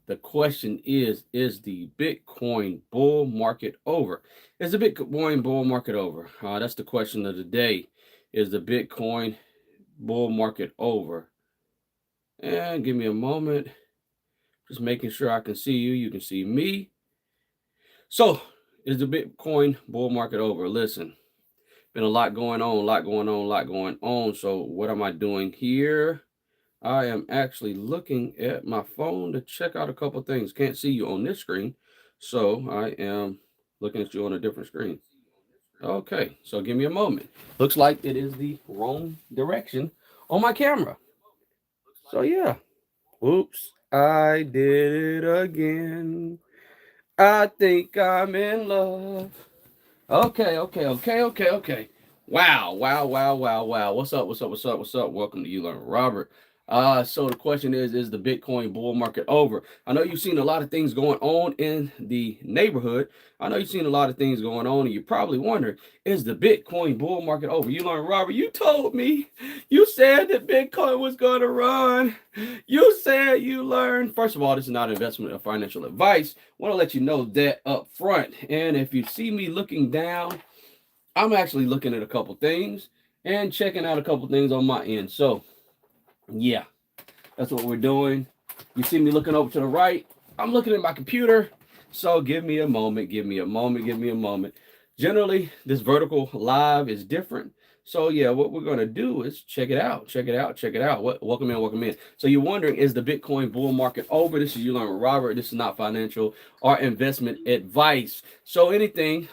The question is the Bitcoin bull market over? Is the Bitcoin bull market over? That's the question of the day. Is the Bitcoin bull market over? And give me a moment. Just making sure I can see you. You can see me. So, is the Bitcoin bull market over? Listen, been a lot going on, a lot going on, a lot going on. So, what am I doing here? I am actually looking at my phone to check out a couple things. Can't see you on this screen, so I am looking at you on a different screen. Okay, so give me a moment. Looks like it is the wrong direction on my camera. So yeah, oops, I did it again. I think I'm in love. Okay. Wow. What's up? Welcome to You Learn with Robert. So the question is the Bitcoin bull market over? I know you've seen a lot of things going on in the neighborhood. I know you've seen a lot of things going on, and you're probably wondering, is the Bitcoin bull market over? You Learn, Robert, you told me. You said that Bitcoin was going to run. You said you learned. First of all, this is not investment or financial advice. I want to let you know that up front. And if you see me looking down, I'm actually looking at a couple things and checking out a couple things on my end. So, yeah, that's what we're doing. You see me looking over to the right. I'm looking at my computer. So, give me a moment. Generally, this vertical live is different. So, yeah, what we're going to do is check it out. Welcome in. So, you're wondering, is the Bitcoin bull market over? This is You Learn with Robert. This is not financial or investment advice. So, anything,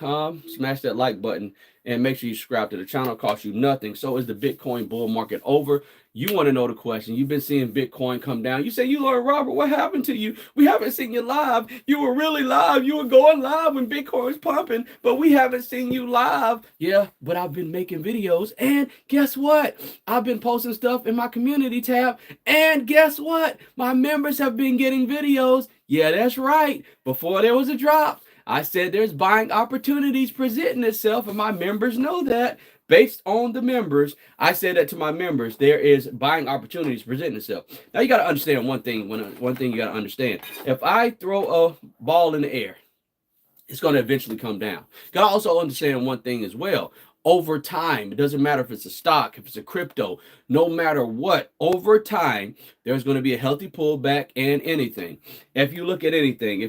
smash that like button and make sure you subscribe to the channel. It costs you nothing. So, is the Bitcoin bull market over? You want to know the question. You've been seeing Bitcoin come down. You say, You Learn, Robert, what happened to you? We haven't seen you live. You were really live. You were going live when Bitcoin was pumping, but we haven't seen you live. Yeah, but I've been making videos. And guess what? I've been posting stuff in my community tab. And guess what? My members have been getting videos. Yeah, that's right. Before there was a drop, I said there's buying opportunities presenting itself, and my members know that. Based on the members, I said that to my members, there is buying opportunities presenting itself. Now you got to understand one thing. One thing you got to understand: if I throw a ball in the air, it's going to eventually come down. You got to also understand one thing as well. Over time, it doesn't matter if it's a stock, if it's a crypto, no matter what, over time, there's going to be a healthy pullback in anything. If you look at anything,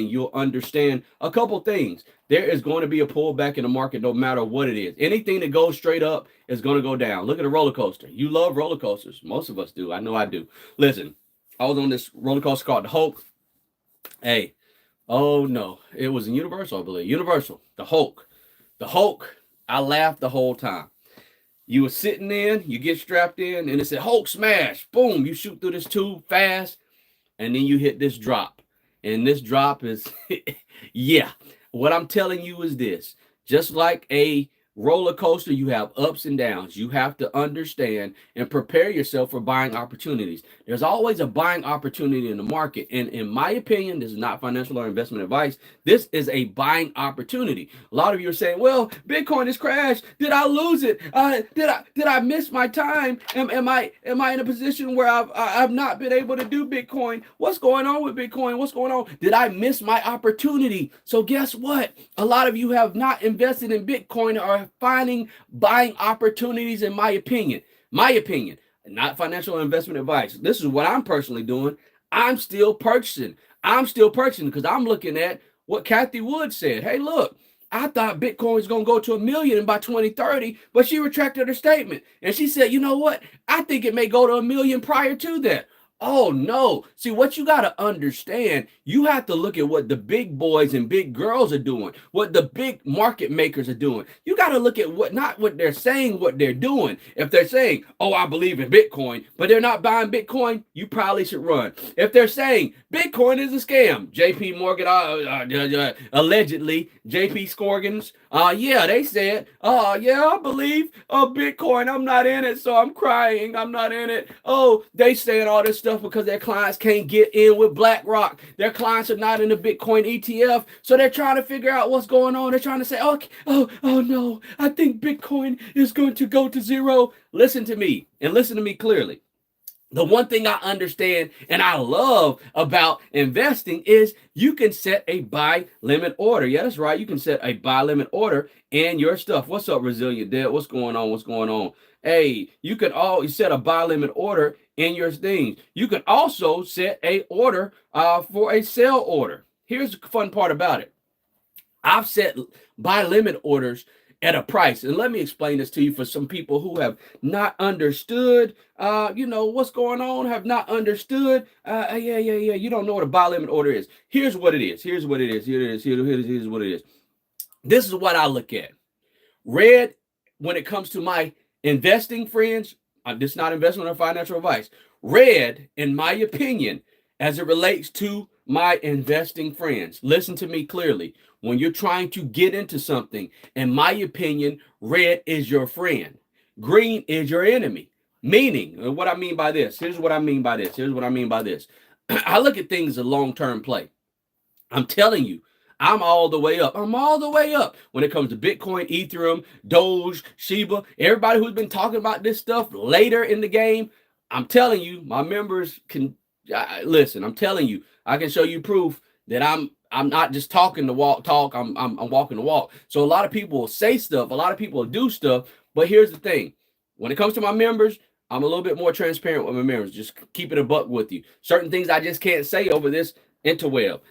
you'll understand a couple things. There is going to be a pullback in the market no matter what it is. Anything that goes straight up is going to go down. Look at a roller coaster. You love roller coasters. Most of us do. I know I do. Listen, I was on this roller coaster called the Hulk. Hey, oh no, it was in Universal, I believe. Universal, the Hulk. The Hulk, I laughed the whole time. You were sitting in, you get strapped in, and it said Hulk smash. Boom, you shoot through this tube fast, and then you hit this drop. And this drop is, yeah. What I'm telling you is this: just like a roller coaster, you have ups and downs. You have to understand and prepare yourself for buying opportunities. There's always a buying opportunity in the market. And in my opinion, this is not financial or investment advice. This is a buying opportunity. A lot of you are saying, well, Bitcoin has crashed. Did I lose it? Did I miss my time? Am I in a position where I've not been able to do Bitcoin? What's going on with Bitcoin? What's going on? Did I miss my opportunity? So guess what? A lot of you have not invested in Bitcoin or finding buying opportunities, in my opinion. Not financial investment advice. This is what I'm personally doing. I'm still purchasing because I'm looking at what Kathy Wood said. Hey, look, I thought Bitcoin was going to go to 1 million by 2030, but she retracted her statement. And she said, you know what? I think it may go to 1 million prior to that. Oh, no. See, what you got to understand, you have to look at what the big boys and big girls are doing, what the big market makers are doing. You got to look at not what they're saying, what they're doing. If they're saying, oh, I believe in Bitcoin, but they're not buying Bitcoin, you probably should run. If they're saying Bitcoin is a scam, JP Morgan, allegedly, JP Scorgans, yeah, they said, yeah, I believe Bitcoin. I'm not in it, so I'm crying. I'm not in it. Oh, they saying all this stuff because their clients can't get in with BlackRock. Their clients are not in the Bitcoin ETF, so they're trying to figure out what's going on. They're trying to say, okay, oh no, I think Bitcoin is going to go to zero. Listen to me, and listen to me clearly. The one thing I understand and I love about investing is you can set a buy limit order. Yeah, that's right. You can set a buy limit order in your stuff. What's up, Resilient Dad? What's going on? What's going on? Hey, you can always set a buy limit order in your things. You can also set a order for a sell order. Here's the fun part about it. I've set buy limit orders at a price. And let me explain this to you for some people who have not understood, what's going on, have not understood. You don't know what a buy limit order is. Here's what it is. Here's what it is. Here's what it is. This is what I look at. Red, when it comes to my investing friends, this is not investment or financial advice. Red, in my opinion, as it relates to my investing friends, listen to me clearly. When you're trying to get into something, in my opinion, red is your friend. Green is your enemy. Meaning, what I mean by this, here's what I mean by this. I look at things as a long-term play. I'm telling you, I'm all the way up. I'm all the way up when it comes to Bitcoin, Ethereum, Doge, Shiba. Everybody who's been talking about this stuff later in the game, I'm telling you, my members can listen. I'm telling you, I can show you proof that I'm not just talking the talk. I'm walking the walk. So a lot of people will say stuff. A lot of people will do stuff. But here's the thing: when it comes to my members, I'm a little bit more transparent with my members. Just keep it a buck with you. Certain things I just can't say over this interweb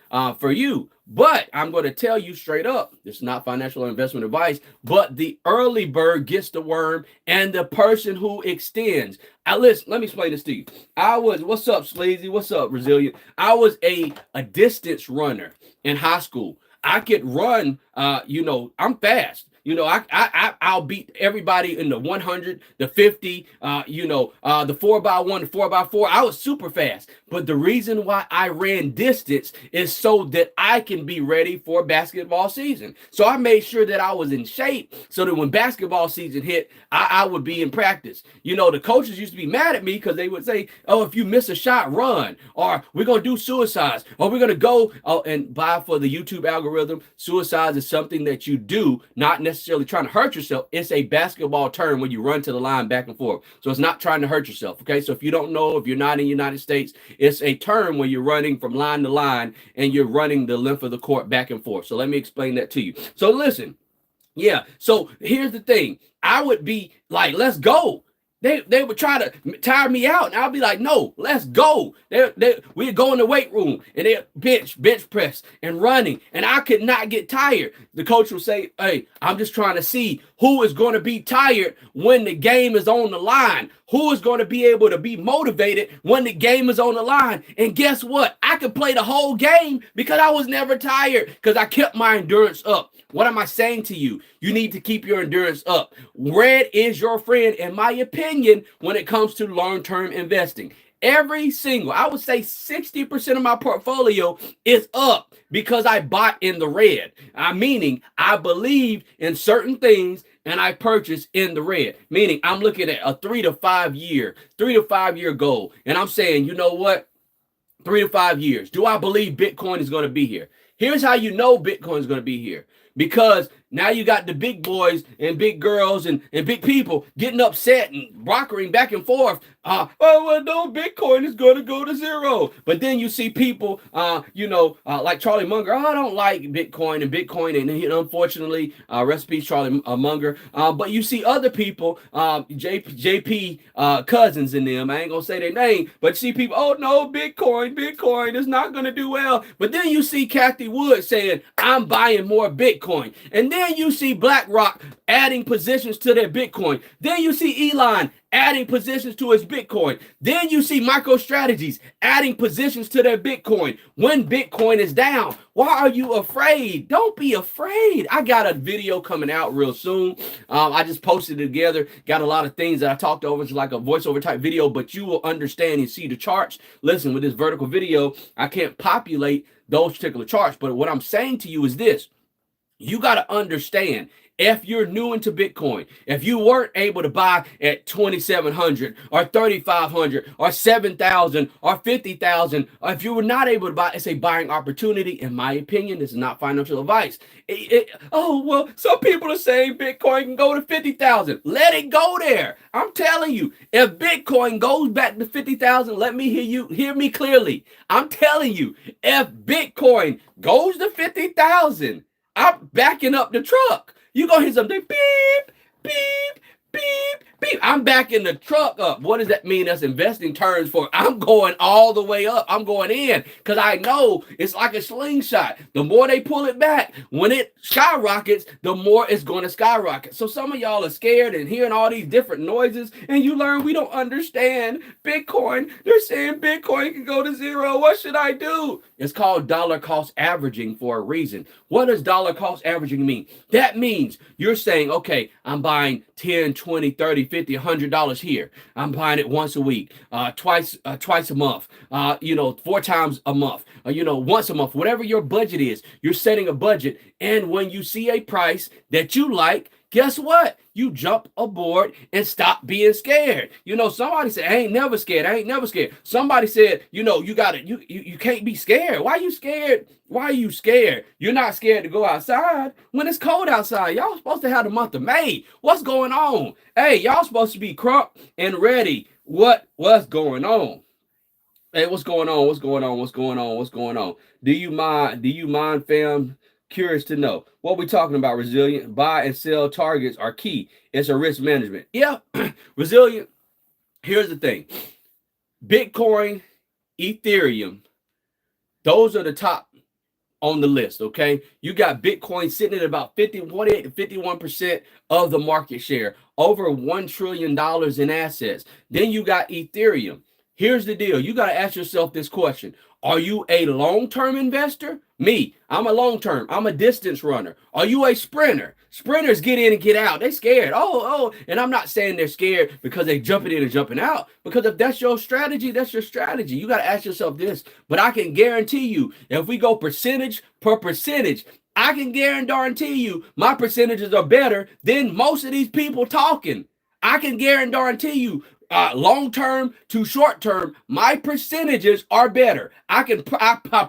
for you. But I'm going to tell you straight up, this is not financial investment advice, but the early bird gets the worm and the person who extends. Listen, let me explain this to you. What's up, Sleazy? What's up, Resilient? I was a distance runner in high school. I could run, I'm fast. I'll beat everybody in the 100, the 50, the 4x1, the 4x4. I was super fast. But the reason why I ran distance is so that I can be ready for basketball season. So I made sure that I was in shape so that when basketball season hit, I would be in practice. The coaches used to be mad at me because they would say, oh, if you miss a shot, run. Or we're going to do suicides. Or we're going to go and buy for the YouTube algorithm. Suicides is something that you do, not necessarily trying to hurt yourself. It's a basketball term when you run to the line back and forth. So it's not trying to hurt yourself. Okay. So if you don't know, if you're not in the United States, it's a term when you're running from line to line and you're running the length of the court back and forth. So let me explain that to you. So listen. Yeah. So here's the thing. I would be like, let's go. They would try to tire me out, and I'll be like, no, let's go. We'd go in the weight room, and they'd bench press and running, and I could not get tired. The coach would say, hey, I'm just trying to see who is going to be tired when the game is on the line. Who is going to be able to be motivated when the game is on the line? And guess what? I could play the whole game because I was never tired because I kept my endurance up. What am I saying to you? You need to keep your endurance up. Red is your friend, in my opinion, when it comes to long-term investing. Every single, I would say 60% of my portfolio is up because I bought in the red. Meaning I believed in certain things and I purchased in the red. Meaning I'm looking at a 3 to 5 year goal. And I'm saying, you know what? 3 to 5 years. Do I believe Bitcoin is going to be here? Here's how you know Bitcoin is going to be here. Because now you got the big boys and big girls and big people getting upset and rockering back and forth. Bitcoin is going to go to zero. But then you see people, like Charlie Munger. I don't like Bitcoin and unfortunately, rest in peace, Charlie Munger. But you see other people, JP Cousins in them. I ain't going to say their name, but you see people, oh no, Bitcoin is not going to do well. But then you see Kathy Wood saying, I'm buying more Bitcoin. And then you see BlackRock adding positions to their Bitcoin. Then you see Elon adding positions to his Bitcoin. Then you see MicroStrategies adding positions to their Bitcoin when Bitcoin is down. Why are you afraid? Don't be afraid. I got a video coming out real soon. I just posted it together. Got a lot of things that I talked over. It's like a voiceover type video, but you will understand and see the charts. Listen, with this vertical video, I can't populate those particular charts. But what I'm saying to you is this. You got to understand, If you're new into Bitcoin, if you weren't able to buy at 2,700 or 3,500 or 7,000 or 50,000, or if you were not able to buy, it's a buying opportunity. In my opinion, this is not financial advice. Oh, well, some people are saying Bitcoin can go to 50,000. Let it go there. I'm telling you, if Bitcoin goes back to 50,000, let me hear me clearly. I'm telling you, if Bitcoin goes to 50,000, I'm backing up the truck. You gonna hear something beep, beep, beep, beep. I'm backing the truck up. What does that mean? That's investing terms for I'm going all the way up. I'm going in because I know it's like a slingshot. The more they pull it back, when it skyrockets, the more it's going to skyrocket. So some of y'all are scared and hearing all these different noises, and you learn we don't understand Bitcoin. They're saying Bitcoin can go to zero. What should I do? It's called dollar cost averaging for a reason. What does dollar cost averaging mean? That means you're saying, okay, I'm buying 10, 20, 30, 50, $100 here. I'm buying it once a week, twice a month, 4 times a month, once a month, whatever your budget is. You're setting a budget. And when you see a price that you like, guess what? You jump aboard and stop being scared. Somebody said, I ain't never scared. I ain't never scared. Somebody said, you can't be scared. Why are you scared? Why are you scared? You're not scared to go outside when it's cold outside. Y'all supposed to have the month of May. What's going on? Hey, y'all supposed to be crunk and ready. What's going on? Hey, what's going on? What's going on? What's going on? What's going on? Do you mind, fam? Curious to know what we're talking about. Resilient buy and sell targets are key. It's a risk management. Yeah, resilient. Here's the thing: Bitcoin, Ethereum, those are the top on the list. Okay, you got Bitcoin sitting at about 48 to 51% of the market share, over $1 trillion in assets. Then you got Ethereum. Here's the deal: you got to ask yourself this question. Are you a long-term investor? Me, I'm a long-term. I'm a distance runner. Are you a sprinter? Sprinters get in and get out. They're scared. And I'm not saying they're scared because they're jumping in and jumping out. Because if that's your strategy, that's your strategy. You got to ask yourself this. But I can guarantee you, if we go percentage per percentage, I can guarantee you my percentages are better than most of these people talking. I can guarantee you long term to short term, my percentages are better. I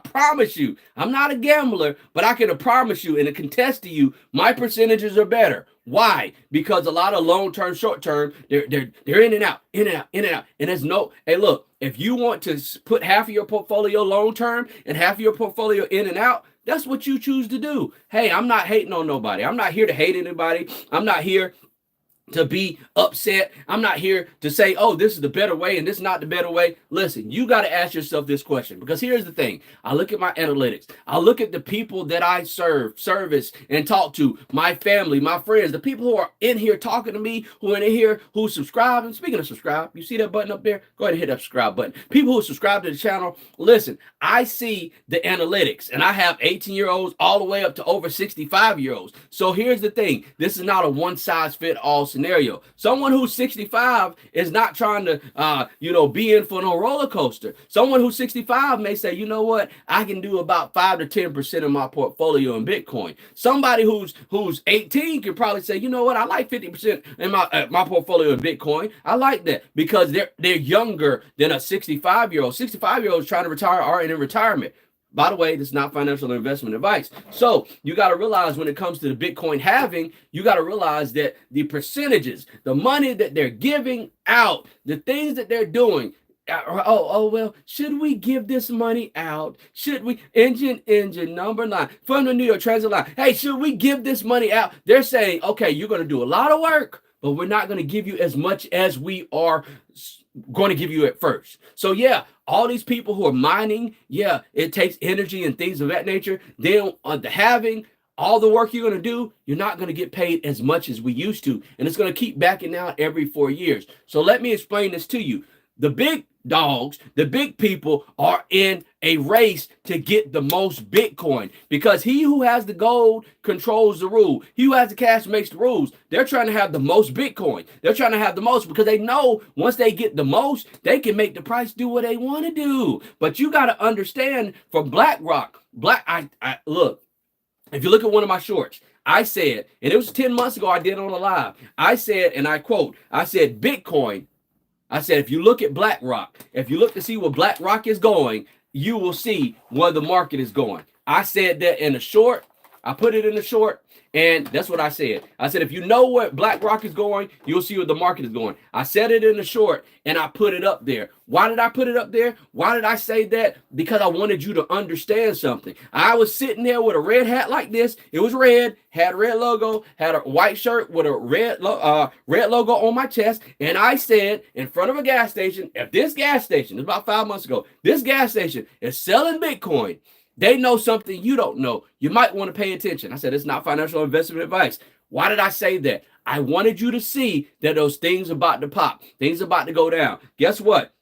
promise you, I'm not a gambler, but I can promise you and contest to you, my percentages are better. Why? Because a lot of long term, short term, they're in and out, in and out, in and out. And there's no, hey, look, if you want to put half of your portfolio long term and half of your portfolio in and out, that's what you choose to do. Hey, I'm not hating on nobody. I'm not here to hate anybody. I'm not here to be upset. I'm not here to say, oh, this is the better way and this is not the better way. Listen, you got to ask yourself this question, because here's the thing. I look at my analytics. I look at the people that I service and talk to, my family, my friends, the people who are in here talking to me, who are in here, who subscribe. And speaking of subscribe, you see that button up there? Go ahead and hit that subscribe button. People who subscribe to the channel, listen, I see the analytics, and I have 18-year-olds all the way up to over 65-year-olds. So here's the thing. This is not a one-size-fits-all scenario. Someone who's 65 is not trying to, be in for no roller coaster. Someone who's 65 may say, you know what, I can do about 5 to 10% of my portfolio in Bitcoin. Somebody who's 18 could probably say, you know what, I like 50% in my portfolio in Bitcoin. I like that because they're younger than a 65-year-old. 65-year-olds trying to retire are in retirement. By the way, this is not financial investment advice. So you got to realize when it comes to the Bitcoin halving, you got to realize that the percentages, the money that they're giving out, the things that they're doing, well, should we give this money out? Should we? Engine number 9 from the New York Transit line. Hey, should we give this money out? They're saying, okay, you're going to do a lot of work, but we're not going to give you as much as we are going to give you at first. So yeah, all these people who are mining, yeah, it takes energy and things of that nature. Then the halving, all the work you're going to do, you're not going to get paid as much as we used to. And it's going to keep backing out every 4 years. So let me explain this to you. The big dogs, the big people are in a race to get the most Bitcoin, because he who has the gold controls the rule. He who has the cash makes the rules. They're trying to have the most Bitcoin. They're trying to have the most because they know once they get the most, they can make the price do what they want to do. But you got to understand, for BlackRock, look, if you look at one of my shorts, I said, and it was 10 months ago I did on a live. I said, and I quote, I said, Bitcoin, I said, if you look at BlackRock, if you look to see where BlackRock is going, you will see where the market is going. I said that in a short. I put it in the short, and that's what I said. I said, if you know where BlackRock is going, you'll see where the market is going. I said it in the short, and I put it up there. Why did I put it up there? Why did I say that? Because I wanted you to understand something. I was sitting there with a red hat like this. It was red, had a red logo, had a white shirt with a red logo on my chest, and I said in front of a gas station, if this gas station, it was about 5 months ago, this gas station is selling Bitcoin, they know something you don't know. You might want to pay attention. I said, it's not financial investment advice. Why did I say that? I wanted you to see that those things about to pop, things about to go down. Guess what?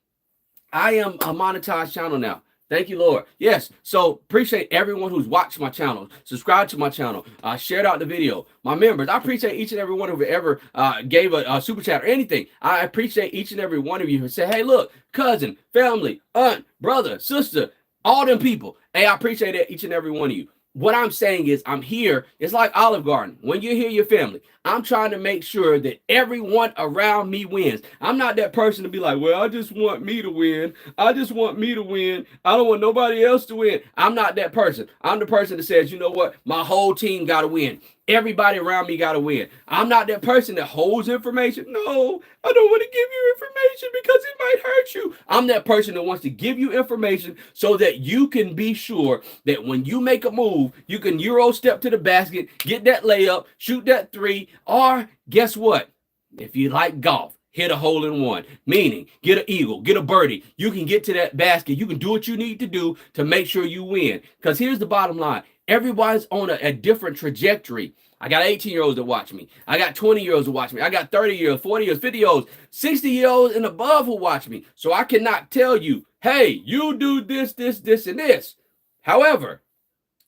I am a monetized channel now. Thank you, Lord. Yes. So appreciate everyone who's watched my channel, subscribed to my channel, shared out the video. My members, I appreciate each and every one who ever gave a super chat or anything. I appreciate each and every one of you who say, hey, look, cousin, family, aunt, brother, sister, all them people. Hey, I appreciate it, each and every one of you. What I'm saying is I'm here. It's like Olive Garden. When you're here, your family. I'm trying to make sure that everyone around me wins. I'm not that person to be like, well, I just want me to win. I just want me to win. I don't want nobody else to win. I'm not that person. I'm the person that says, you know what? My whole team got to win. Everybody around me got to win. I'm not that person that holds information. No, I don't want to give you information because it might hurt you. I'm that person that wants to give you information so that you can be sure that when you make a move, you can Euro step to the basket, get that layup, shoot that three, or guess what? If you like golf, hit a hole in one, meaning get an eagle, get a birdie. You can get to that basket. You can do what you need to do to make sure you win. Because here's the bottom line. Everybody's on a different trajectory. I got 18-year-olds that watch me. I got 20-year-olds that watch me. I got 30-year-olds, 40-year-olds, 50-years-olds, 60-year-olds and above who watch me. So I cannot tell you, hey, you do this, this, this, and this. However,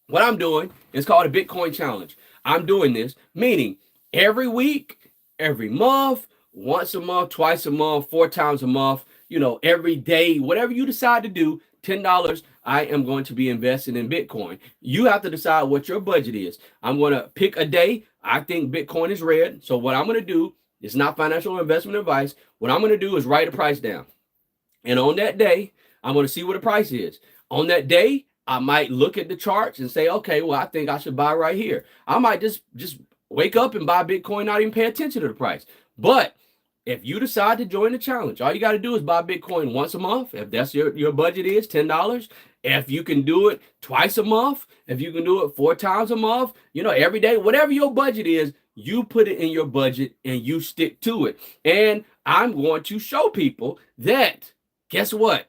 what I'm doing is called a Bitcoin challenge. I'm doing this, meaning every week, every month, once a month, twice a month, 4 times a month, you know, every day, whatever you decide to do, $10, I am going to be investing in Bitcoin. You have to decide what your budget is. I'm going to pick a day. I think Bitcoin is red. So what I'm going to do is not financial investment advice. What I'm going to do is write a price down. And on that day, I'm going to see what the price is. On that day, I might look at the charts and say, okay, well, I think I should buy right here. I might just wake up and buy Bitcoin, not even pay attention to the price. But if you decide to join the challenge, all you got to do is buy Bitcoin once a month. If that's your budget is $10. If you can do it twice a month, if you can do it 4 times a month, you know, every day, whatever your budget is, you put it in your budget and you stick to it. And I'm going to show people that, guess what?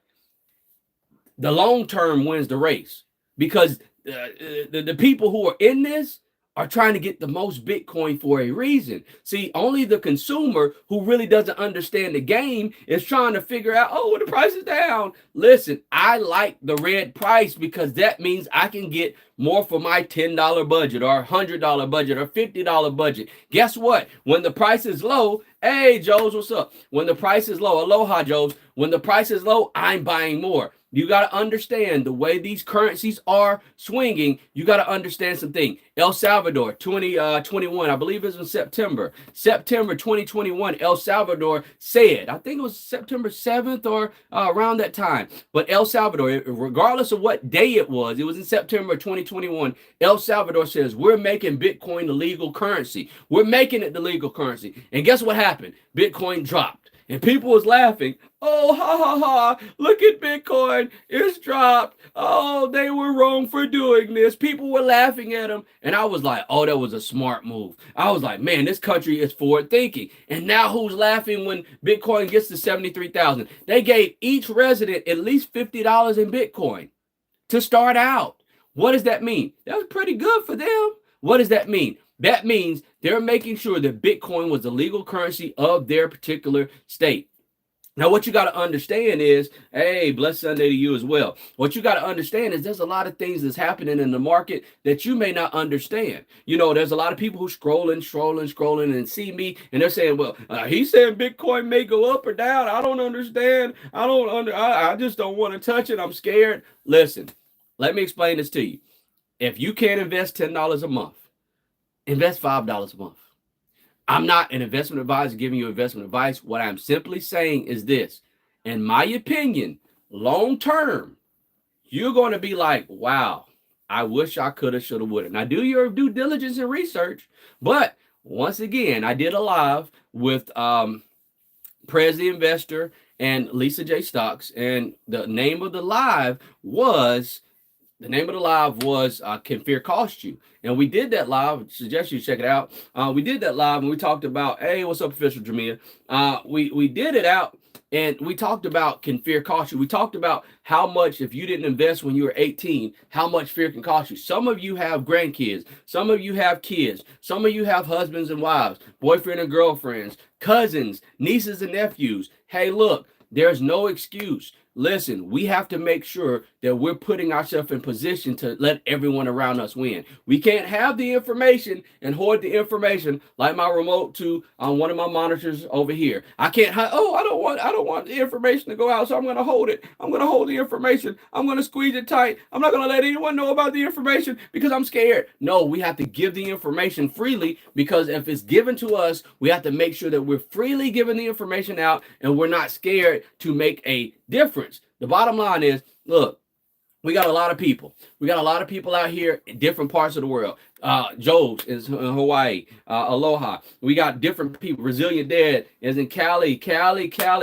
The long term wins the race, because the people who are in this are trying to get the most Bitcoin for a reason. See, only the consumer who really doesn't understand the game is trying to figure out, oh, well, the price is down. Listen, I like the red price because that means I can get more for my $10 budget or $100 budget or $50 budget. Guess what? When the price is low, hey, Joes, what's up? When the price is low, aloha, Joes. When the price is low, I'm buying more. You got to understand the way these currencies are swinging. You got to understand something. El Salvador, 2021, I believe it was in September 2021, El Salvador said, I think it was September 7th or around that time. But El Salvador, regardless of what day it was in September 2021, El Salvador says, we're making Bitcoin the legal currency. We're making it the legal currency. And guess what happened? Bitcoin dropped. And people was laughing. Oh, ha, ha, ha. Look at Bitcoin. It's dropped. Oh, they were wrong for doing this. People were laughing at them. And I was like, oh, that was a smart move. I was like, man, this country is forward thinking. And now who's laughing when Bitcoin gets to 73,000? They gave each resident at least $50 in Bitcoin to start out. What does that mean? That was pretty good for them. What does that mean? That means they're making sure that Bitcoin was the legal currency of their particular state. Now, what you got to understand is, hey, blessed Sunday to you as well. What you got to understand is there's a lot of things that's happening in the market that you may not understand. You know, there's a lot of people who scrolling and see me and they're saying, well, he's saying Bitcoin may go up or down. I don't understand. I just don't want to touch it. I'm scared. Listen, let me explain this to you. If you can't invest $10 a month, invest $5 a month. I'm not an investment advisor giving you investment advice. What I'm simply saying is this. In my opinion, long term, you're going to be like, wow, I wish I could have, should have, would have. Now, do your due diligence and research. But once again, I did a live with Prez the Investor and Lisa J. Stocks. And the name of the live was Can Fear Cost You? And we did that live. Suggest you check it out. We did that live and we talked about, hey, what's up, Official Jamia? We did it out and we talked about Can Fear Cost You? We talked about how much, if you didn't invest when you were 18, how much fear can cost you. Some of you have grandkids. Some of you have kids. Some of you have husbands and wives, boyfriend and girlfriends, cousins, nieces and nephews. Hey, look, there's no excuse. Listen, we have to make sure that we're putting ourselves in position to let everyone around us win. We can't have the information and hoard the information like my remote to on one of my monitors over here. I can't. I don't want the information to go out, so I'm going to hold it. I'm going to hold the information. I'm going to squeeze it tight. I'm not going to let anyone know about the information because I'm scared. No, we have to give the information freely, because if it's given to us, we have to make sure that we're freely giving the information out and we're not scared to make a difference. The bottom line is, look, we got a lot of people. We got a lot of people out here in different parts of the world. Joe's is in Hawaii. Aloha. We got different people. Resilient Dad is in Cali.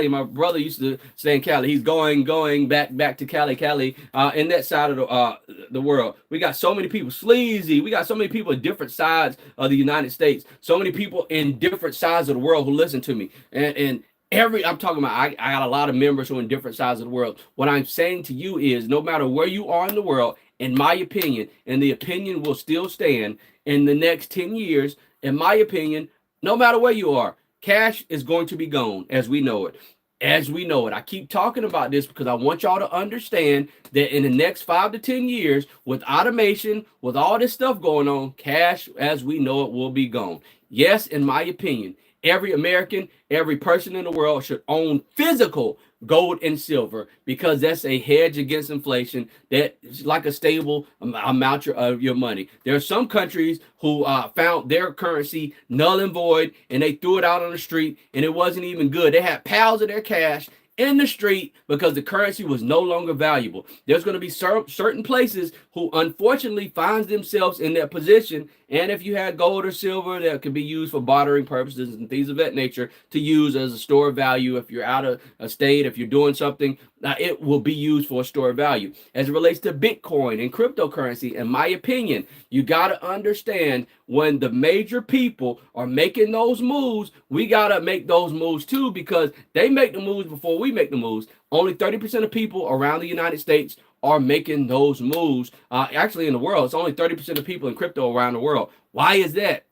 My brother used to stay in Cali. He's going back to Cali. In that side of the world. We got so many people. Sleazy. We got so many people in different sides of the United States. So many people in different sides of the world who listen to me. And I'm talking about, I got a lot of members who are in different sides of the world. What I'm saying to you is, no matter where you are in the world, in my opinion, and the opinion will still stand in the next 10 years, in my opinion, no matter where you are, cash is going to be gone as we know it. I keep talking about this because I want y'all to understand that in the next 5 to 10 years, with automation, with all this stuff going on, cash as we know it will be gone. Yes, in my opinion, every American, every person in the world should own physical gold and silver, because that's a hedge against inflation. That's like a stable amount of your money. There are some countries who found their currency null and void, and they threw it out on the street, and it wasn't even good. They had piles of their cash in the street because the currency was no longer valuable. There's going to be certain places who unfortunately finds themselves in that position. And if you had gold or silver that could be used for bartering purposes and things of that nature, to use as a store of value, if you're out of a state, if you're doing something, it will be used for a store of value. As it relates to Bitcoin and cryptocurrency, in my opinion, you got to understand, when the major people are making those moves, we got to make those moves too, because they make the moves before we make the moves. Only 30% of people around the United States are making those moves. Actually, in the world, it's only 30% of people in crypto around the world. Why is that?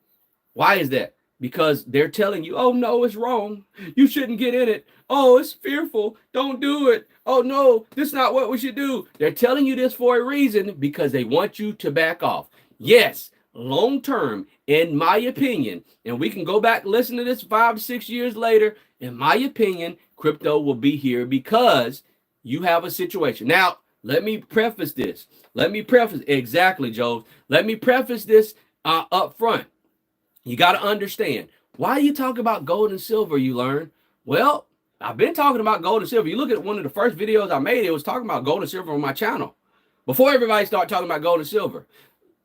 Because they're telling you, oh, no, it's wrong. You shouldn't get in it. Oh, it's fearful. Don't do it. Oh, no, this is not what we should do. They're telling you this for a reason, because they want you to back off. Yes, long term, in my opinion, and we can go back and listen to this 5 to 6 years later, in my opinion, crypto will be here because you have a situation. Now, let me preface this. Exactly, Joe. Let me preface this up front. You got to understand, why you talk about gold and silver, you learn? Well, I've been talking about gold and silver. You look at one of the first videos I made, it was talking about gold and silver on my channel. Before everybody started talking about gold and silver.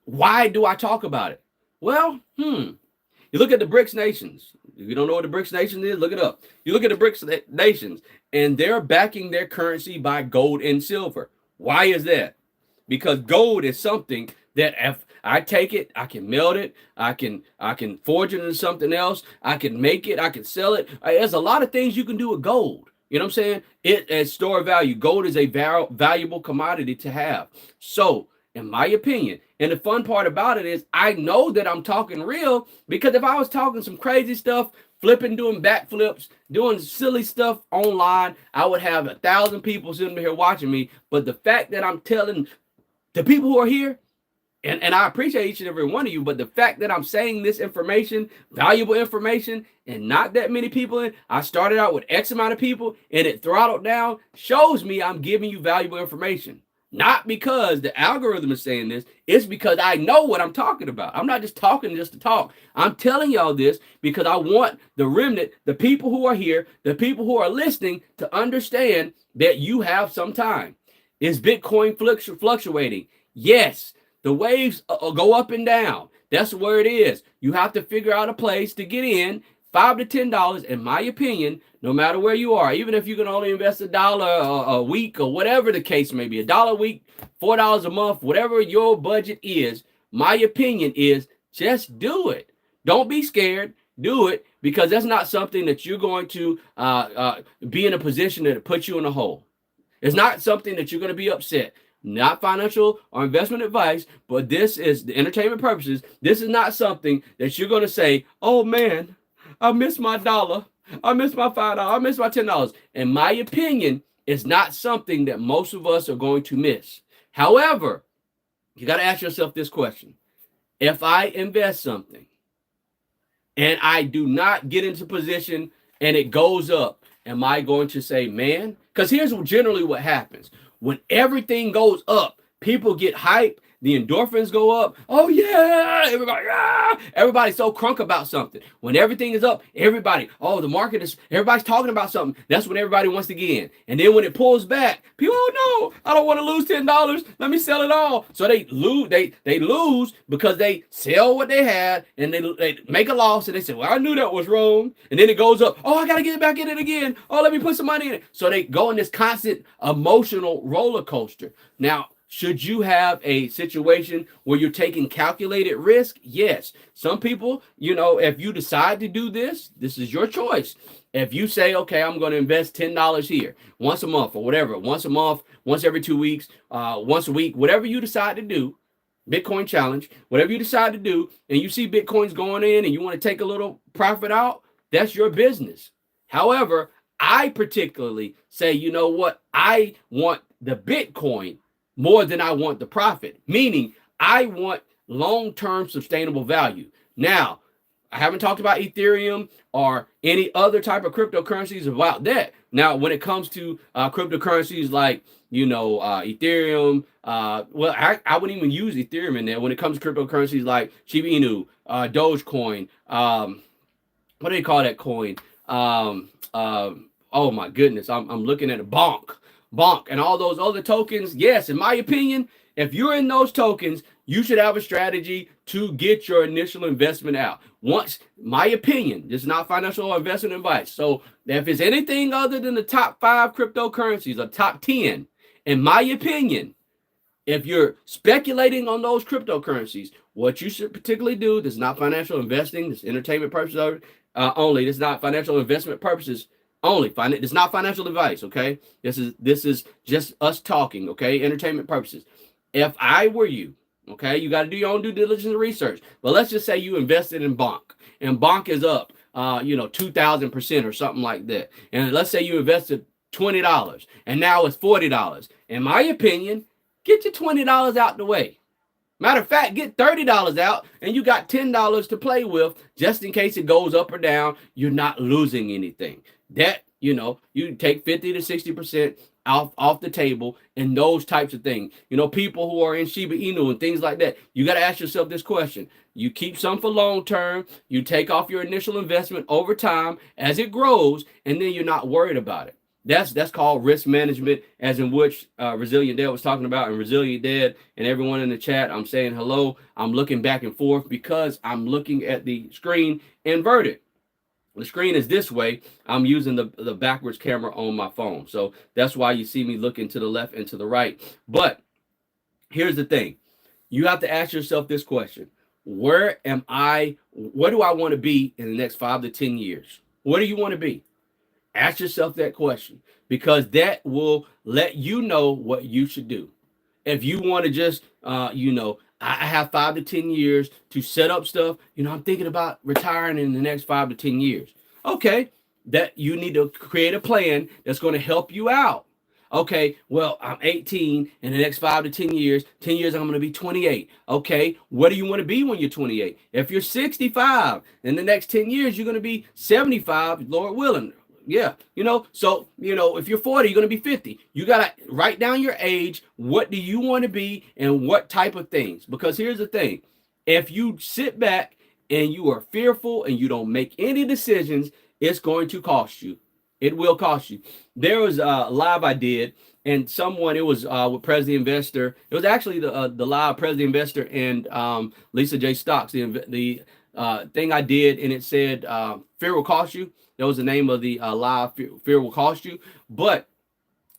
Why do I talk about it? Well, you look at the BRICS nations. If you don't know what the BRICS nation is, look it up. You look at the BRICS nations, and they're backing their currency by gold and silver. Why is that? Because gold is something that if I take it, I can melt it, I can forge it into something else, I can make it, I can sell it. There's a lot of things you can do with gold. You know what I'm saying? It as store value. Gold is a valuable commodity to have. So, in my opinion, and the fun part about it is, I know that I'm talking real, because if I was talking some crazy stuff, flipping, doing backflips, doing silly stuff online, I would have 1,000 people sitting here watching me. But the fact that I'm telling the people who are here, and I appreciate each and every one of you, but the fact that I'm saying this information, valuable information, and not that many people in, I started out with X amount of people, and it throttled down, shows me I'm giving you valuable information. Not because the algorithm is saying this, it's because I know what I'm talking about. I'm not just talking just to talk. I'm telling y'all this because I want the remnant, the people who are here, the people who are listening to understand that you have some time. Is Bitcoin fluctuating? Yes. The waves go up and down. That's where it is. You have to figure out a place to get in. $5 to $10, in my opinion, no matter where you are, even if you can only invest $1 a week or whatever the case may be, $1 a week, $4 a month, whatever your budget is, my opinion is just do it. Don't be scared. Do it, because that's not something that you're going to be in a position that puts you in a hole. It's not something that you're going to be upset. Not financial or investment advice, but this is the entertainment purposes. This is not something that you're going to say, oh man, I missed my $1. I missed my $5. I missed my $10. In my opinion, it's not something that most of us are going to miss. However, you got to ask yourself this question. If I invest something and I do not get into position and it goes up, am I going to say, man? Because here's generally what happens. When everything goes up, people get hyped. The endorphins go up. Oh yeah, everybody's so crunk about something. When everything is up, everybody's talking about something. That's when everybody wants to get in. And then when it pulls back, people, oh no, I don't want to lose $10. Let me sell it all. So they lose. They lose because they sell what they had and they make a loss and they say, well, I knew that was wrong. And then it goes up. Oh, I gotta get back in it again. Oh, let me put some money in it. So they go in this constant emotional roller coaster. Now, should you have a situation where you're taking calculated risk? Yes. Some people, if you decide to do this, this is your choice. If you say, okay, I'm going to invest $10 here once a month or whatever, once a month, once every 2 weeks, once a week, whatever you decide to do, Bitcoin challenge, whatever you decide to do, and you see Bitcoins going in and you want to take a little profit out, that's your business. However, I particularly say, you know what? I want the Bitcoin more than I want the profit, meaning I want long-term sustainable value. Now, I haven't talked about Ethereum or any other type of cryptocurrencies about that. Now, when it comes to cryptocurrencies like, Ethereum, I wouldn't even use Ethereum in there. When it comes to cryptocurrencies like Shiba Inu, Dogecoin, what do they call that coin? Oh my goodness, I'm looking at a Bonk, and all those other tokens. Yes, in my opinion, if you're in those tokens, you should have a strategy to get your initial investment out. Once, my opinion, this is not financial or investment advice. So if it's anything other than the top 5 cryptocurrencies or top 10, in my opinion, if you're speculating on those cryptocurrencies, what you should particularly do, this is not financial investing, this is entertainment purposes only. This is not financial investment purposes only. It's not financial advice, okay? This is just us talking, okay? Entertainment purposes. If I were you, okay, you got to do your own due diligence and research. But let's just say you invested in Bonk, and Bonk is up, 2,000% or something like that. And let's say you invested $20, and now it's $40. In my opinion, get your $20 out the way. Matter of fact, get $30 out, and you got $10 to play with, just in case it goes up or down. You're not losing anything. That, you take 50 to 60% off the table and those types of things. People who are in Shiba Inu and things like that, you got to ask yourself this question. You keep some for long term, you take off your initial investment over time as it grows, and then you're not worried about it. That's called risk management, as in which Resilient Dad was talking about. And Resilient Dad and everyone in the chat, I'm saying hello. I'm looking back and forth because I'm looking at the screen inverted. The screen is this way. I'm using the backwards camera on my phone. So that's why you see me looking to the left and to the right. But here's the thing. You have to ask yourself this question. Where do I want to be in the next 5 to 10 years? Where do you want to be? Ask yourself that question, because that will let you know what you should do. If you want to just, I have 5 to 10 years to set up stuff. I'm thinking about retiring in the next 5 to 10 years. Okay, that you need to create a plan that's going to help you out. Okay, well, I'm 18 in the next 5 to 10 years. 10 years, I'm going to be 28. Okay, what do you want to be when you're 28? If you're 65, in the next 10 years, you're going to be 75, Lord willing. Yeah, so if you're 40, you're gonna be 50. You gotta write down your age. What do you want to be, and what type of things? Because here's the thing: if you sit back and you are fearful and you don't make any decisions, it's going to cost you. It will cost you. There was a live I did, and it was with President Investor. It was actually the live President Investor and Lisa J. Stocks. The thing I did, and it said fear will cost you. That was the name of the live. Fear will cost you. But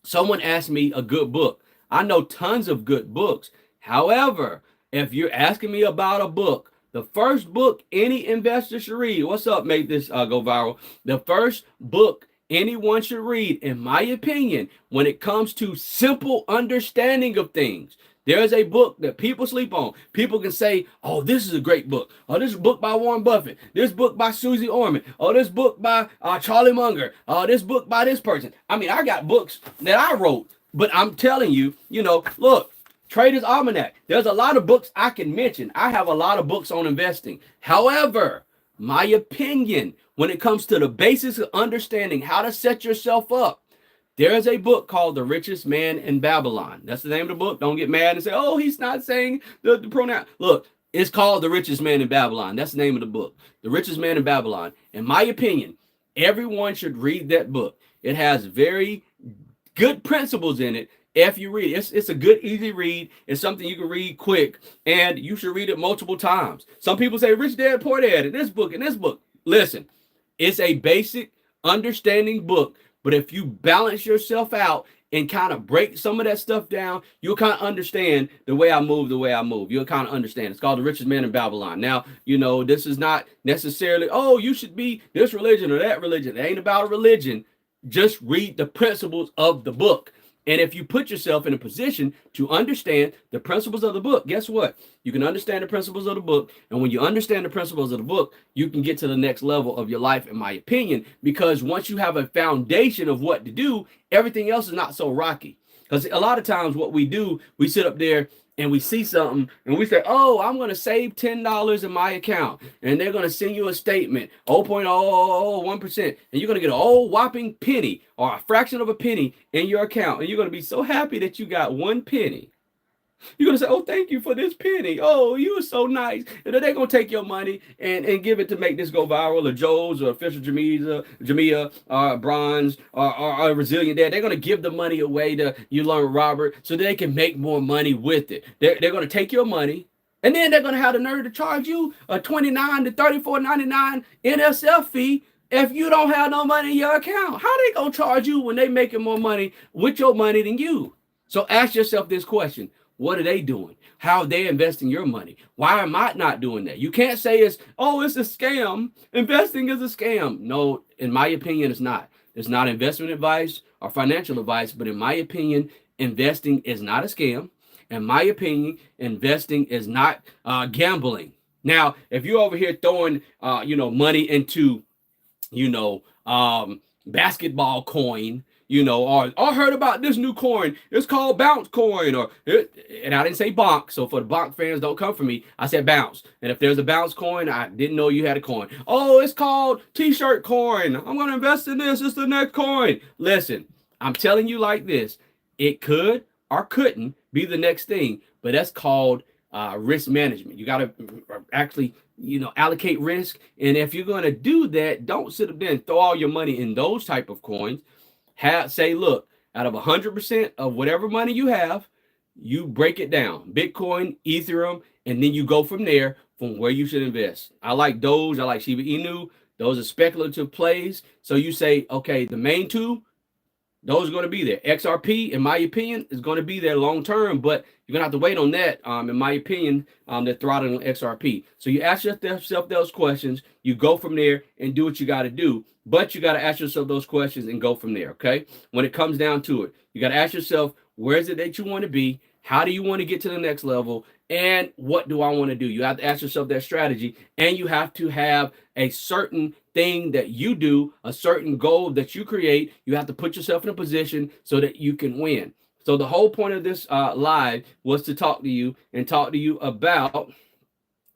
someone asked me a good book. I know tons of good books. However, if you're asking me about a book, the first book any investor should read. What's up? Make this go viral. The first book anyone should read, in my opinion, when it comes to simple understanding of things. There's a book that people sleep on. People can say, oh, this is a great book. Oh, this is a book by Warren Buffett. This book by Susie Orman. Oh, this book by Charlie Munger. Oh, this book by this person. I mean, I got books that I wrote, but I'm telling you, look, Trader's Almanac. There's a lot of books I can mention. I have a lot of books on investing. However, my opinion, when it comes to the basics of understanding how to set yourself up, there is a book called The Richest Man in Babylon. That's the name of the book. Don't get mad and say, oh, he's not saying the pronoun. Look, it's called The Richest Man in Babylon. That's the name of the book. The Richest Man in Babylon. In my opinion, everyone should read that book. It has very good principles in it. If you read it, it's a good, easy read. It's something you can read quick, and you should read it multiple times. Some people say, Rich Dad, Poor Dad, in this book, in this book. Listen, it's a basic understanding book. But if you balance yourself out and kind of break some of that stuff down, you'll kind of understand the way I move. You'll kind of understand. It's called The Richest Man in Babylon. Now, this is not necessarily, oh, you should be this religion or that religion. It ain't about a religion. Just read the principles of the book. And if you put yourself in a position to understand the principles of the book, guess what? You can understand the principles of the book. And when you understand the principles of the book, you can get to the next level of your life, in my opinion, because once you have a foundation of what to do, everything else is not so rocky. Because a lot of times what we do, we sit up there and we see something and we say, oh, I'm going to save $10 in my account. And they're going to send you a statement, 0.001%. And you're going to get a whole whopping penny or a fraction of a penny in your account. And you're going to be so happy that you got 1 penny. You're going to say, oh, thank you for this penny. Oh, you were so nice. And then they're going to take your money and give it to make this go viral, or Joe's, or Official Jamia, Bronze, or Resilient Dad. They're going to give the money away to You Learn Robert so they can make more money with it. They're going to take your money, and then they're going to have the nerve to charge you a $29 to $34.99 NSF fee if you don't have no money in your account. How they going to charge you when they making more money with your money than you? So ask yourself this question. What are they doing? How are they investing your money? Why am I not doing that? You can't say it's a scam. Investing is a scam. No, in my opinion, it's not. It's not investment advice or financial advice, but in my opinion, investing is not a scam. In my opinion, investing is not gambling. Now, if you're over here throwing, money into, basketball coin, or I heard about this new coin. It's called Bounce Coin, and I didn't say Bonk. So for the Bonk fans, don't come for me. I said Bounce. And if there's a Bounce coin, I didn't know you had a coin. Oh, it's called T-shirt coin. I'm going to invest in this. It's the next coin. Listen, I'm telling you like this. It could or couldn't be the next thing, but that's called risk management. You got to actually, allocate risk. And if you're going to do that, don't sit up there and throw all your money in those type of coins. Say, look, out of 100% of whatever money you have, you break it down. Bitcoin, Ethereum, and then you go from there from where you should invest. I like Doge. I like Shiba Inu. Those are speculative plays. So you say, okay, the main two, those are going to be there. XRP, in my opinion, is going to be there long term, but you're going to have to wait on that. In my opinion, they're throttling on XRP. So you ask yourself those questions. You go from there and do what you got to do. But you got to ask yourself those questions and go from there, okay? When it comes down to it, you got to ask yourself, where is it that you want to be? How do you want to get to the next level? And what do I want to do? You have to ask yourself that strategy, and you have to have a certain thing that you do, a certain goal that you create. You have to put yourself in a position so that you can win. So the whole point of this live was to talk to you about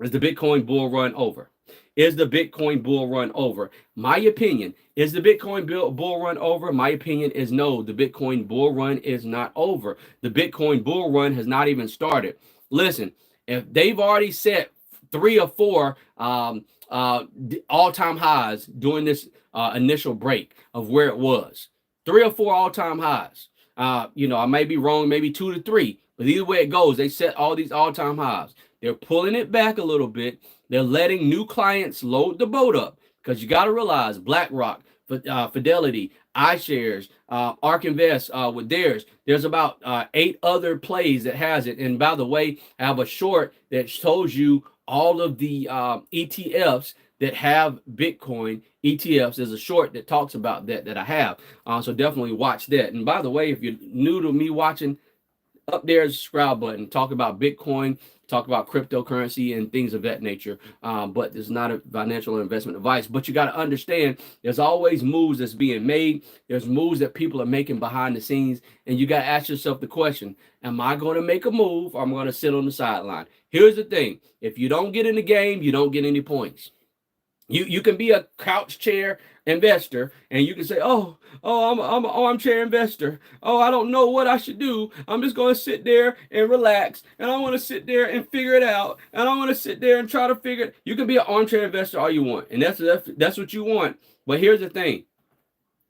Is the Bitcoin bull run over? Is the Bitcoin bull run over? My opinion, is the Bitcoin bull run over? My opinion is no, the Bitcoin bull run is not over. The Bitcoin bull run has not even started. Listen, if they've already set 3 or 4 all-time highs during this initial break of where it was, 3 or 4 all-time highs. I may be wrong, maybe 2 to 3, but either way it goes, they set all these all-time highs. They're pulling it back a little bit. They're letting new clients load the boat up, because you got to realize BlackRock, Fidelity, iShares, ARK Invest with theirs. There's about 8 other plays that has it. And by the way, I have a short that shows you all of the ETFs that have Bitcoin ETFs. There's a short that talks about that I have. So definitely watch that. And by the way, if you're new to me watching, up there's a subscribe button. Talk about Bitcoin, talk about cryptocurrency and things of that nature. But it's not a financial investment advice. But you got to understand, there's always moves that's being made. There's moves that people are making behind the scenes. And you got to ask yourself the question, am I going to make a move, or am I going to sit on the sideline? Here's the thing. If you don't get in the game, you don't get any points. You can be a couch chair investor, and you can say, I'm an armchair investor. I don't know what I should do. I'm just going to sit there and relax, and I want to sit there and figure it out, and I want to sit there and try to figure it. You can be an armchair investor all you want, and that's what you want. But here's the thing.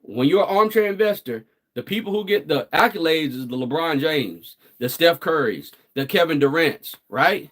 When you're an armchair investor, the people who get the accolades is the LeBron James, the Steph Currys, the Kevin Durant's, right?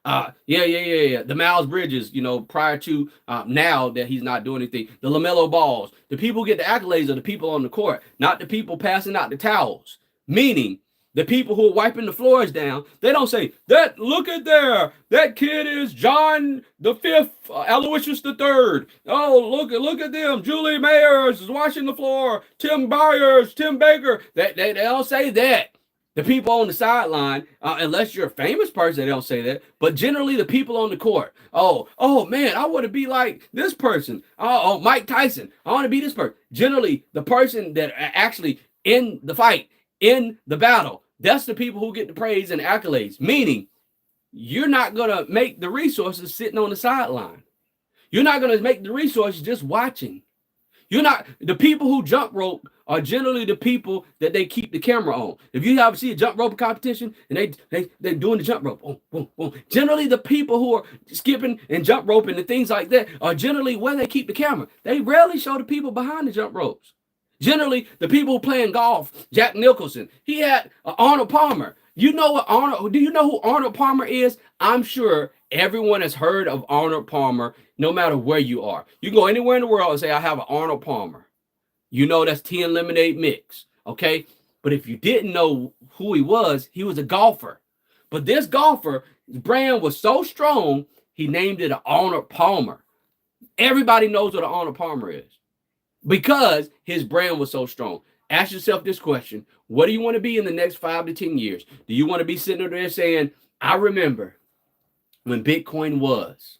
The Miles Bridges, prior to now that he's not doing anything. The LaMelo Balls. The people who get the accolades are the people on the court, not the people passing out the towels. Meaning, the people who are wiping the floors down, they don't say, look at there, that kid is John the Fifth, Aloysius the Third. Oh, look at them. Julie Mayers is washing the floor. Tim Byers, Tim Baker. They don't say that. The people on the sideline, unless you're a famous person, they don't say that. But generally, the people on the court. Oh man, I want to be like this person. Oh, Mike Tyson. I want to be this person. Generally, the person that actually in the fight, in the battle, that's the people who get the praise and accolades. Meaning, you're not going to make the resources sitting on the sideline. You're not going to make the resources just watching. The people who jump rope are generally the people that they keep the camera on. If you ever see a jump rope competition and they're doing the jump rope, generally the people who are skipping and jump roping and things like that are generally where they keep the camera. They rarely show the people behind the jump ropes. Generally, the people who playing golf, Jack Nicholson, he had Arnold Palmer. Do you know who Arnold Palmer is? I'm sure everyone has heard of Arnold Palmer, no matter where you are. You can go anywhere in the world and say, I have an Arnold Palmer. That's tea and lemonade mix, okay? But if you didn't know who he was a golfer. But this golfer, his brand was so strong, he named it an Arnold Palmer. Everybody knows what an Arnold Palmer is because his brand was so strong. Ask yourself this question. What do you want to be in the next 5 to 10 years? Do you want to be sitting there saying, I remember when Bitcoin was.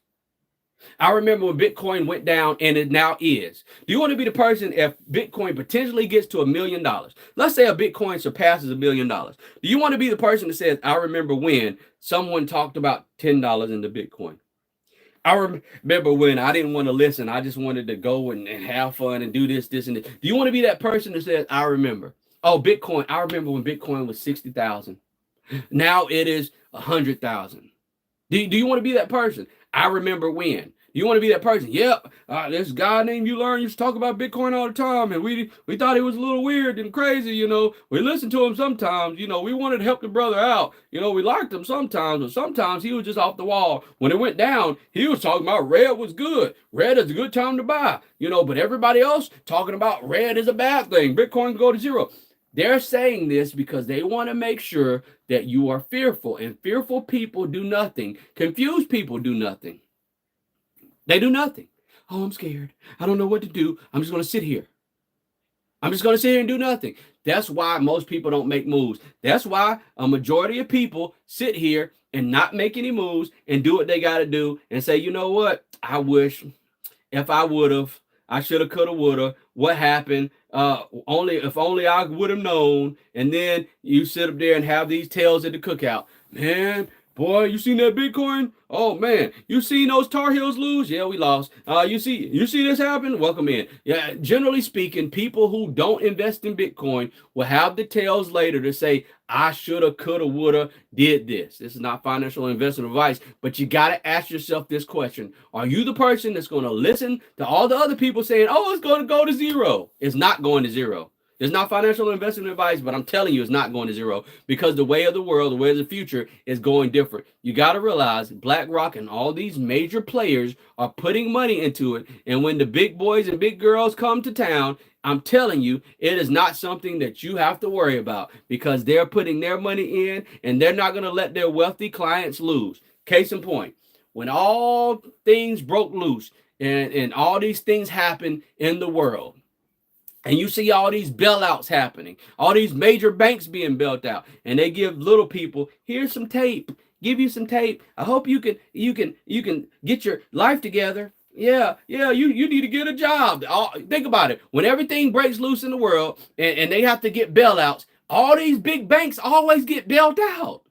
I remember when Bitcoin went down and it now is. Do you want to be the person if Bitcoin potentially gets to $1 million? Let's say a Bitcoin surpasses $1 million. Do you want to be the person that says, I remember when someone talked about $10 into Bitcoin? I remember when I didn't want to listen. I just wanted to go and have fun and do this, and this. Do you want to be that person that says, I remember? Oh, Bitcoin. I remember when Bitcoin was 60,000. Now it is 100,000. Do you want to be that person? I remember when. You want to be that person? Yep. This guy named used to talk about Bitcoin all the time, and we thought he was a little weird and crazy. We listened to him sometimes. We wanted to help the brother out. We liked him sometimes, but sometimes he was just off the wall. When it went down, he was talking about red was good. Red is a good time to buy. But everybody else talking about red is a bad thing. Bitcoin can go to zero. They're saying this because they want to make sure that you are fearful, and fearful people do nothing. Confused people do nothing. They do nothing. Oh, I'm scared. I don't know what to do. I'm just going to sit here. I'm just going to sit here and do nothing. That's why most people don't make moves. That's why a majority of people sit here and not make any moves and do what they got to do and say, you know what? I wish if I would have, I should have, could have, would have. What happened? If only I would have known. And then you sit up there and have these tales at the cookout. Man, Boy, you seen that Bitcoin? Oh man, you seen those Tar Heels lose? Yeah, we lost. You see this happen? Welcome in. Yeah, generally speaking, people who don't invest in Bitcoin will have the tails later to say, I shoulda, coulda, woulda, did this. This is not financial investment advice, but you got to ask yourself this question. Are you the person that's going to listen to all the other people saying, oh, it's going to go to zero? It's not going to zero. It's not financial investment advice, but I'm telling you, it's not going to zero because the way of the world, the way of the future is going different. You got to realize BlackRock and all these major players are putting money into it. And when the big boys and big girls come to town, I'm telling you, it is not something that you have to worry about because they're putting their money in and they're not going to let their wealthy clients lose. Case in point, when all things broke loose and all these things happen in the world, and you see all these bailouts happening, all these major banks being bailed out, and they give little people, here's some tape, give you some tape. I hope you can get your life together. Yeah, you need to get a job. Think about it. When everything breaks loose in the world and they have to get bailouts, all these big banks always get bailed out.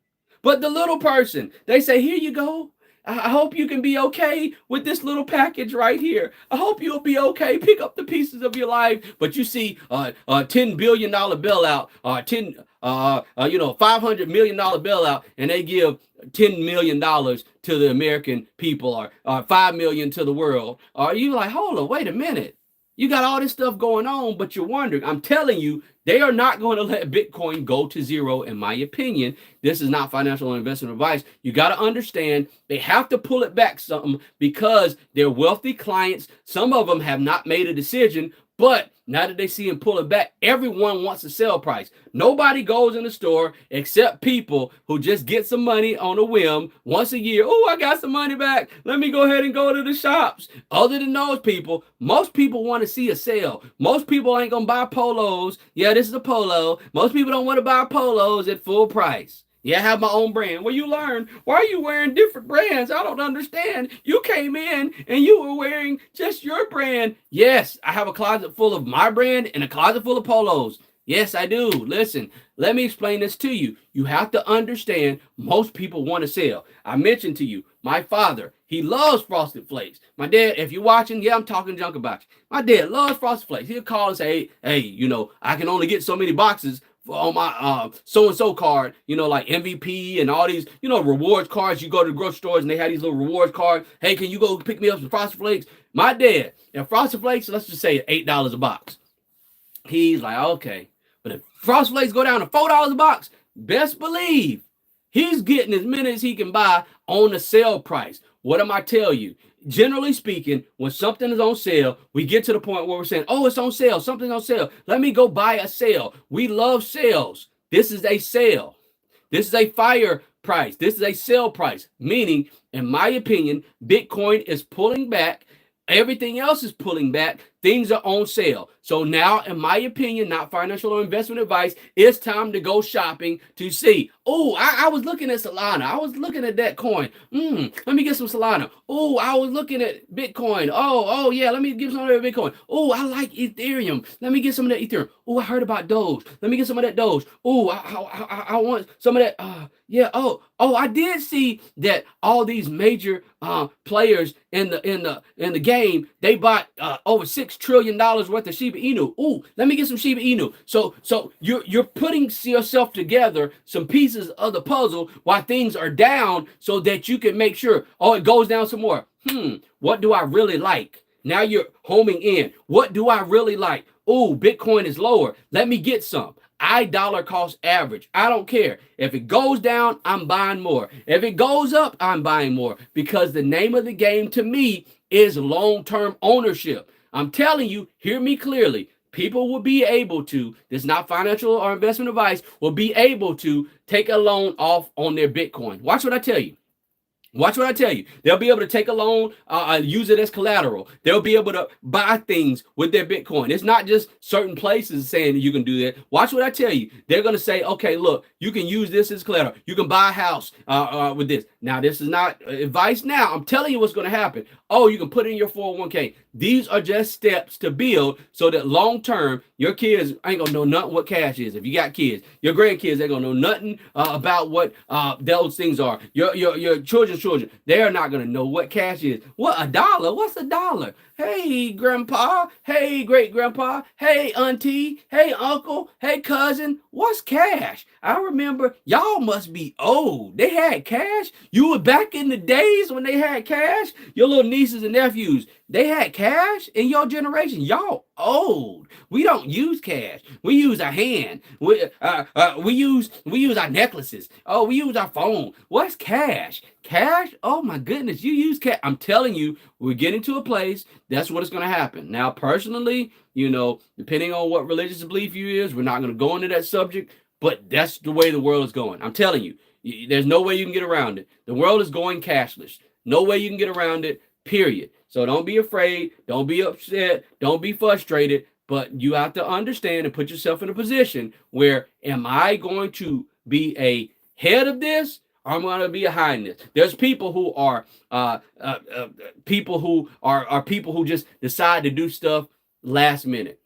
But the little person, they say, here you go. I hope you can be okay with this little package right here. I hope you'll be okay. Pick up the pieces of your life. But you see $10 billion bailout, $500 million bailout, and they give $10 million to the American people or $5 million to the world. Are you like, hold on, wait a minute. You got all this stuff going on, but you're wondering. I'm telling you, they are not going to let Bitcoin go to zero, in my opinion. This is not financial investment advice. You got to understand they have to pull it back some because they're wealthy clients. Some of them have not made a decision, but now that they see him pull it back, everyone wants a sell price. Nobody goes in the store except people who just get some money on a whim once a year. Oh, I got some money back. Let me go ahead and go to the shops. Other than those people, most people want to see a sale. Most people ain't going to buy polos. Yeah, this is a polo. Most people don't want to buy polos at full price. Yeah, I have my own brand. Well, you learn. Why are you wearing different brands? I don't understand. You came in and you were wearing just your brand. Yes, I have a closet full of my brand and a closet full of polos. Yes, I do. Listen, let me explain this to you. You have to understand most people want to sell. I mentioned to you, my father, he loves Frosted Flakes. My dad, if you're watching, yeah, I'm talking junk about you. My dad loves Frosted Flakes. He'll call and say, hey, I can only get so many boxes on my so-and-so card, like MVP and all these, rewards cards. You go to the grocery stores and they have these little rewards cards. Hey, can you go pick me up some Frosted Flakes? My dad, and Frosted Flakes, let's just say $8 a box. He's like, okay. But if Frosted Flakes go down to $4 a box, best believe he's getting as many as he can buy on the sale price. What am I tell you? Generally speaking, when something is on sale, we get to the point where we're saying, oh, it's on sale. Something's on sale. Let me go buy a sale. We love sales. This is a sale. This is a fire price. This is a sale price. Meaning, in my opinion, Bitcoin is pulling back. Everything else is pulling back. Things are on sale. So now, in my opinion, not financial or investment advice, it's time to go shopping to see. Oh, I was looking at Solana. I was looking at that coin. Let me get some Solana. Oh, I was looking at Bitcoin. Oh, yeah, let me get some of that Bitcoin. Oh, I like Ethereum. Let me get some of that Ethereum. Oh, I heard about Doge. Let me get some of that Doge. Oh, I want some of that. Yeah. Oh, I did see that all these major players in the game, they bought over $6 trillion worth of Shiba Inu. Ooh, let me get some Shiba Inu. So you're putting yourself together some pieces of the puzzle while things are down so that you can make sure, it goes down some more. What do I really like? Now you're homing in. What do I really like? Ooh, Bitcoin is lower. Let me get some. Dollar cost average. I don't care. If it goes down, I'm buying more. If it goes up, I'm buying more because the name of the game to me is long-term ownership. I'm telling you, hear me clearly. People will be able to, this is not financial or investment advice, will be able to take a loan off on their Bitcoin. Watch what I tell you. Watch what I tell you. They'll be able to take a loan, use it as collateral. They'll be able to buy things with their Bitcoin. It's not just certain places saying you can do that. Watch what I tell you. They're going to say, okay, look, you can use this as collateral. You can buy a house with this. Now, this is not advice now. I'm telling you what's going to happen. Oh, you can put in your 401k. These are just steps to build so that long term, your kids ain't going to know nothing what cash is. If you got kids, your grandkids ain't going to know nothing about what those things are. Your children's children, they are not going to know what cash is. What, a dollar? What's a dollar? Hey, grandpa. Hey, great grandpa. Hey, auntie. Hey, uncle. Hey, cousin. What's cash? I remember y'all must be old. They had cash. You were back in the days when they had cash. Your little nieces and nephews, they had cash in your generation. Y'all old. We don't use cash. We use our hand. We use our necklaces. Oh, we use our phone. What's cash? Cash? Oh my goodness, you use cash. I'm telling you, we're getting to a place. That's what is going to happen. Now, personally, depending on what religious belief you is, we're not going to go into that subject. But that's the way the world is going. I'm telling you, there's no way you can get around it. The world is going cashless. No way you can get around it, period. So don't be afraid. Don't be upset. Don't be frustrated. But you have to understand and put yourself in a position where, am I going to be a head of this, or am I going to be behind this? There's people who are people who just decide to do stuff last minute.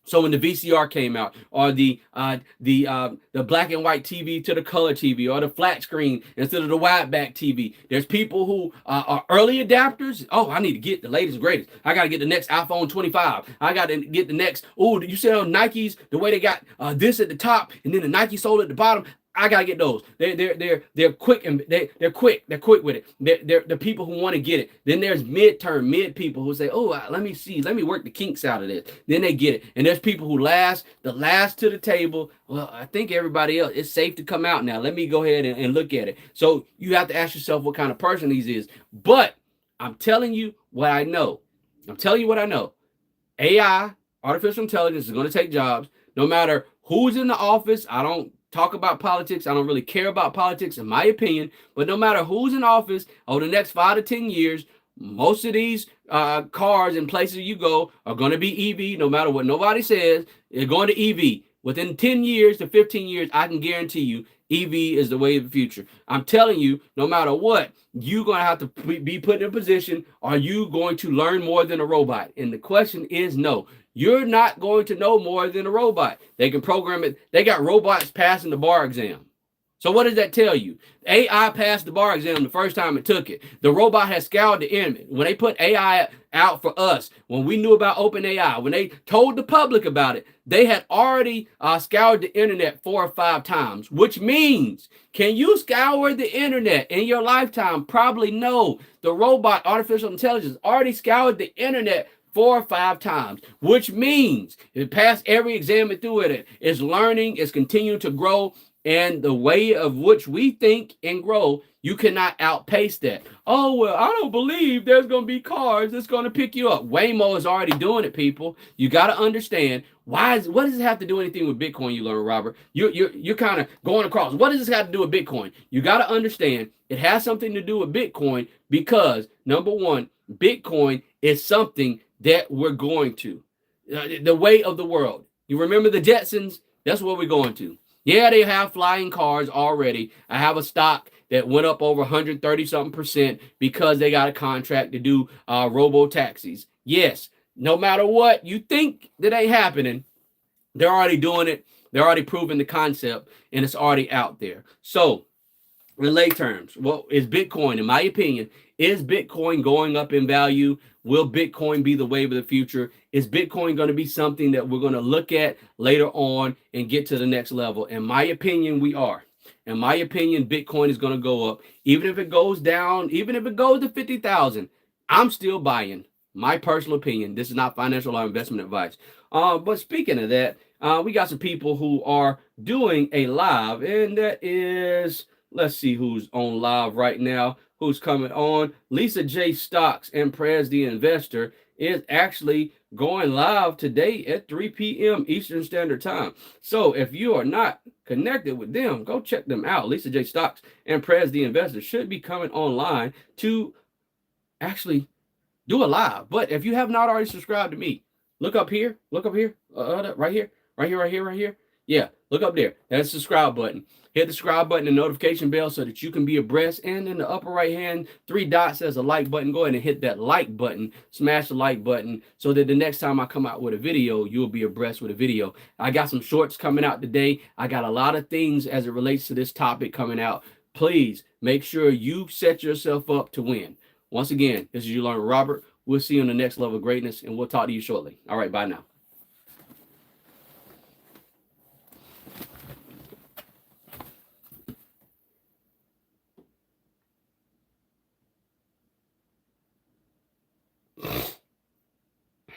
So when the VCR came out, or the black and white TV to the color TV, or the flat screen instead of the wide back TV, there's people who are early adapters. Oh, I need to get the latest and greatest. I got to get the next iPhone 25. I got to get the next. Oh, you see on Nikes the way they got this at the top and then the Nike sole at the bottom. I gotta get those. They're quick and they're quick with it. They're people who want to get it. Then there's mid people who say, oh, let me work the kinks out of this. Then they get it. And there's people who last to the table. Well, I think everybody else, it's safe to come out now. Let me go ahead and look at it. So you have to ask yourself what kind of person he is. But I'm telling you what I know. AI, artificial intelligence, is going to take jobs. No matter who's in the office, I don't talk about politics. I don't really care about politics, in my opinion. But no matter who's in office over the next 5 to 10 years, most of these cars and places you go are going to be EV. No matter what nobody says, they're going to EV. Within 10 years to 15 years, I can guarantee you, EV is the way of the future. I'm telling you, no matter what, you're going to have to be put in a position. Are you going to learn more than a robot? And the question is no. You're not going to know more than a robot. They can program it. They got robots passing the bar exam. So what does that tell you? AI passed the bar exam the first time it took it. The robot has scoured the internet. When they put AI out for us, when we knew about OpenAI, when they told the public about it, they had already scoured the internet 4 or 5 times, which means, can you scour the internet in your lifetime? Probably no. The robot, artificial intelligence, already scoured the internet 4 or 5 times, which means it passed every exam through it. It's learning, it's continuing to grow, and the way of which we think and grow, you cannot outpace that. Oh, well, I don't believe there's going to be cars that's going to pick you up. Waymo is already doing it, people. You got to understand, what does it have to do anything with Bitcoin, you learn, Robert? You're kind of going across. What does this have to do with Bitcoin? You got to understand it has something to do with Bitcoin because, number one, Bitcoin is something that we're going to. The way of the world. You remember the Jetsons? That's what we're going to. Yeah, they have flying cars already. I have a stock that went up over 130-something% because they got a contract to do robo-taxis. Yes, no matter what you think that ain't happening, they're already doing it. They're already proving the concept, and it's already out there. So, in lay terms, what is Bitcoin? In my opinion, is Bitcoin going up in value? Will Bitcoin be the wave of the future? Is Bitcoin going to be something that we're going to look at later on and get to the next level? In my opinion, we are. In my opinion, Bitcoin is going to go up. Even if it goes down, even if it goes to 50,000, I'm still buying. My personal opinion. This is not financial or investment advice. But speaking of that, we got some people who are doing a live, and that is... Let's see who's on live right now, who's coming on. Lisa J. Stocks and Prez the Investor is actually going live today at 3 p.m. Eastern Standard Time. So if you are not connected with them, go check them out. Lisa J Stocks and Prez the Investor should be coming online to actually do a live. But if you have not already subscribed to me, look up here, right here, right here. Yeah, look up there. That's the subscribe button. Hit the subscribe button and notification bell so that you can be abreast. And in the upper right hand, 3 dots, there's a like button. Go ahead and hit that like button. Smash the like button so that the next time I come out with a video, you'll be abreast with a video. I got some shorts coming out today. I got a lot of things as it relates to this topic coming out. Please make sure you set yourself up to win. Once again, this is You Learn with Robert. We'll see you on the next level of greatness, and we'll talk to you shortly. All right, bye now.